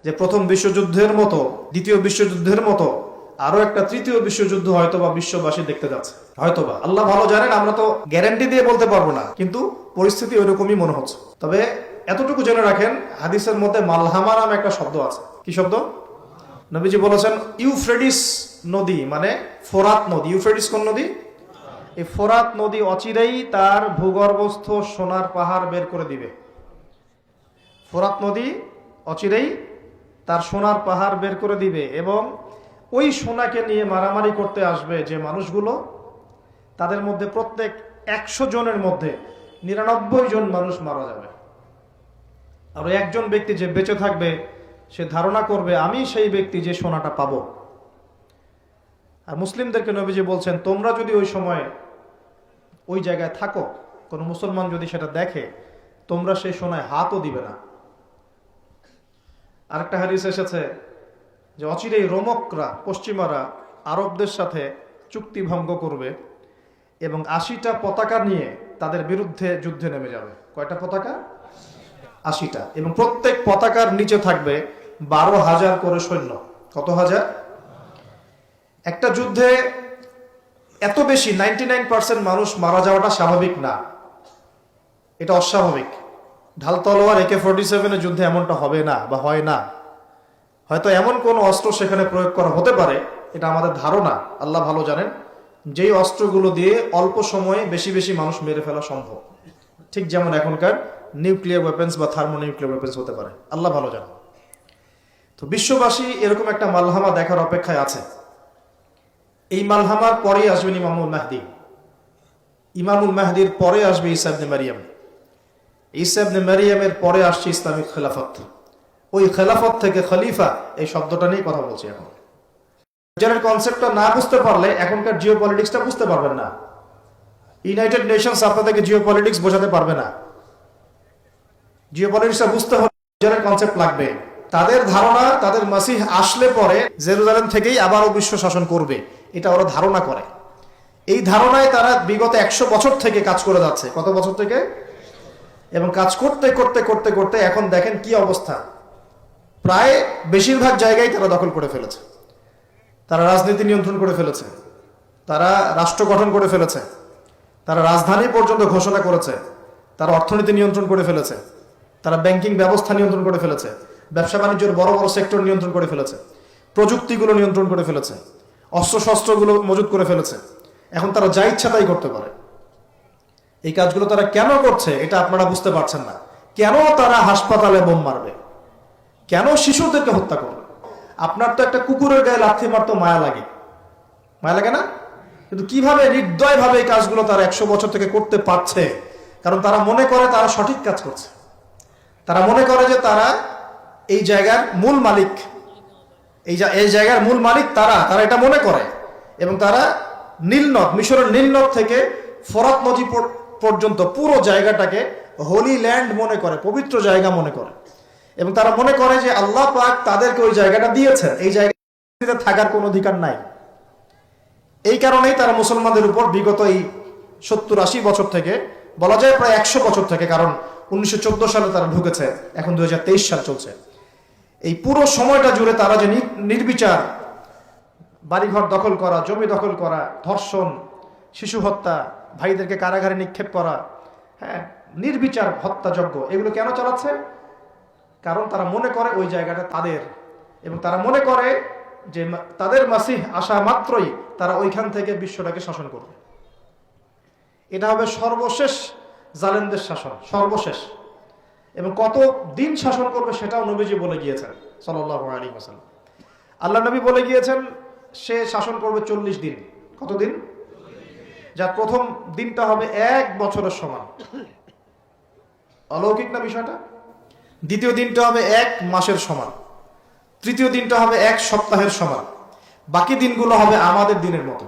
যে প্রথম বিশ্বযুদ্ধের মতো, দ্বিতীয় বিশ্বযুদ্ধের মতো আরো একটা তৃতীয় বিশ্বযুদ্ধ হয়তোবা বিশ্ববাসী দেখতে যাচ্ছে, হয়তোবা। আল্লাহ ভালো জানেন, আমরা তো গ্যারান্টি দিয়ে বলতে পারবো না, কিন্তু পরিস্থিতি ওইরকমই মনে হচ্ছে। তবে এতটুকু জেনে রাখেন, হাদিসের মধ্যে মালহামা নামে একটা শব্দ আছে। কি শব্দ? নবীজি বলেছেন ইউফ্রেটিস নদী, মানে ফোরাত নদী। ইউফ্রেটিস কোন নদী? এই ফোরাত নদী অচিরেই তার ভূগর্ভস্থ সোনার পাহাড় বের করে দিবে। ফোরাত নদী অচিরেই তার সোনার পাহাড় বের করে দিবে, এবং ওই সোনাকে নিয়ে মারামারি করতে আসবে যে মানুষগুলো, তাদের মধ্যে প্রত্যেক 100 জনের মধ্যে 99 জন মানুষ মারা যাবে। আর একজন ব্যক্তি যে বেঁচে থাকবে, সে ধারণা করবে আমি সেই ব্যক্তি যে সোনাটা পাবো। আর মুসলিমদেরকে নবীজি বলছেন, তোমরা যদি ওই সময় ওই জায়গায় থাকো, কোনো মুসলমান যদি সেটা দেখে, তোমরা সেই সোনায় হাতও দিবে না। আরেকটা হাদিস এসেছে যে অচিরেই রোমকরা, পশ্চিমারা আরবদের সাথে চুক্তি ভঙ্গ করবে এবং 80টা পতাকা নিয়ে তাদের বিরুদ্ধে যুদ্ধে নেমে যাবে। কয়টা পতাকা? 80টা। এবং প্রত্যেক পতাকার নিচে থাকবে 12,000 করে সৈন্য। কত হাজার? একটা যুদ্ধে এত বেশি 99% মানুষ মারা যাওয়াটা স্বাভাবিক না, এটা অস্বাভাবিক। ঢাল তলোয়ার AK-47 যুদ্ধে এমনটা হবে না বা হয় না। হয়তো এমন কোন অস্ত্র সেখানে প্রয়োগ করা হতে পারে, এটা আমাদের ধারণা। আল্লাহ ভালো জানেন যেই অস্ত্রগুলো দিয়ে অল্প সময়ে বেশি বেশি মানুষ মেরে ফেলা সম্ভব, ঠিক যেমন এখনকার নিউক্লিয়ার ওয়েপেন্স বা থার্মোনিউক্লিয়ার ওয়েপেন্স হতে পারে। আল্লাহ ভালো জানেন। তো বিশ্ববাসী এরকম একটা মালহামা দেখার অপেক্ষায় আছে। এই মালহামার পরেই আসবেন ইমামুল মাহদি। ইমামুল মাহদির পরে আসবে ঈসা ইবনে মারিয়াম। ঈসা ইবনে মারিয়ামের পরে আসছে ইসলামিক খেলাফত। ওই খেলাফত থেকে খলিফা, এই শব্দটা নিয়ে কথা বলছি এখন। যারা কনসেপ্টটা না বুঝতে পারলে এখনকার জিও পলিটিক্সটা বুঝতে পারবেন না। ইউনাইটেড নেশনস আপনাদেরকে জিও পলিটিক্স বোঝাতে পারবে না। জিও পলিটিক্সটা বুঝতে হলে যারা কনসেপ্ট লাগবে। তাদের ধারণা, তাদের মাসিহ আসলে পরে জেরুজালেম থেকেই আবারও বিশ্ব শাসন করবে, এটা ওরা ধারণা করে। এই ধারণায় তারা বিগত 100 বছর থেকে কাজ করে যাচ্ছে। কত বছর থেকে? এবং কাজ করতে করতে করতে করতে এখন দেখেন কি অবস্থা। প্রায় বেশিরভাগ জায়গায় তারা দখল করে ফেলেছে। তারা রাজনীতি নিয়ন্ত্রণ করে ফেলেছে, তারা রাষ্ট্র গঠন করে ফেলেছে, তারা রাজধানী পর্যন্ত ঘোষণা করেছে, তারা অর্থনীতি নিয়ন্ত্রণ করে ফেলেছে, তারা ব্যাংকিং ব্যবস্থা নিয়ন্ত্রণ করে ফেলেছে, ব্যবসা বাণিজ্যের বড় বড় সেক্টর নিয়ন্ত্রণ করে ফেলেছে, প্রযুক্তিগুলো নিয়ন্ত্রণ করে ফেলেছে, অস্ত্রশস্ত্রগুলো মজুত করে ফেলেছে। এখন তারা যা ইচ্ছা তাই করতে পারে। এই কাজগুলো তারা কেন করছে এটা আপনারা বুঝতে পারছেন না। কেন তারা হাসপাতালে বোম মারবে? কেন শিশুদেরকে হত্যা করবে? আপনার তো একটা কুকুরের গায়ে লাথি মারতে মায়া লাগে, মায়া লাগে না? কিন্তু কিভাবে নির্দয়ভাবে এই কাজগুলো তারা 100 বছর থেকে করতে পারছে? কারণ তারা মনে করে তারা সঠিক কাজ করছে। তারা মনে করে যে তারা এই জায়গার মূল মালিক, এই জায়গার মূল মালিক তারা এটা মনে করে। এবং তারা নীলনদ, মিশরের নীলনদ থেকে ফোরাত নদী পর্যন্ত পুরো জায়গাটাকে হোলি ল্যান্ড মনে করে, পবিত্র জায়গা মনে করে। এবং তারা মনে করে যে আল্লাহ পাক তাদেরকে ওই জায়গাটা দিয়েছেন, এই জায়গাতে থাকার কোনো অধিকার নাই। এই কারণেই তারা মুসলমানদের উপর বিগত এই 70-80 বছর থেকে, বলা যায় প্রায় 100 বছর থেকে, কারণ 1914 সালে তারা ঢুকেছে, এখন 2023 সাল চলছে, এই পুরো সময়টা জুড়ে তারা যে নির্বিচার বাড়িঘর দখল করা, জমি দখল করা, ধর্ষণ, শিশু হত্যা, ভাইদেরকে কারাগারে নিক্ষেপ করা, হ্যাঁ, নির্বিচার হত্যাযজ্ঞ, এগুলো কেন চালাচ্ছে? কারণ তারা মনে করে ওই জায়গাটা তাদের, এবং তারা মনে করে যে তাদের মাসিহ আসা মাত্রই তারা ওইখান থেকে বিশ্বটাকে শাসন করবে। এটা হবে সর্বশেষ জালেমদের শাসন, সর্বশেষ। এবং কত দিন শাসন করবে সেটাও নবীজি বলে গিয়েছেন সাল্লাল্লাহু আলাইহি ওয়াসাল্লাম। আল্লাহ নবী বলে গিয়েছেন সে শাসন করবে 40 দিন। কতদিন? যার প্রথম দিনটা হবে 1 বছরের সমান। অলৌকিক না বিষয়টা? দ্বিতীয় দিনটা হবে 1 মাসের সমান, তৃতীয় দিনটা হবে 1 সপ্তাহের সমান, বাকি দিনগুলো হবে আমাদের দিনের মতো।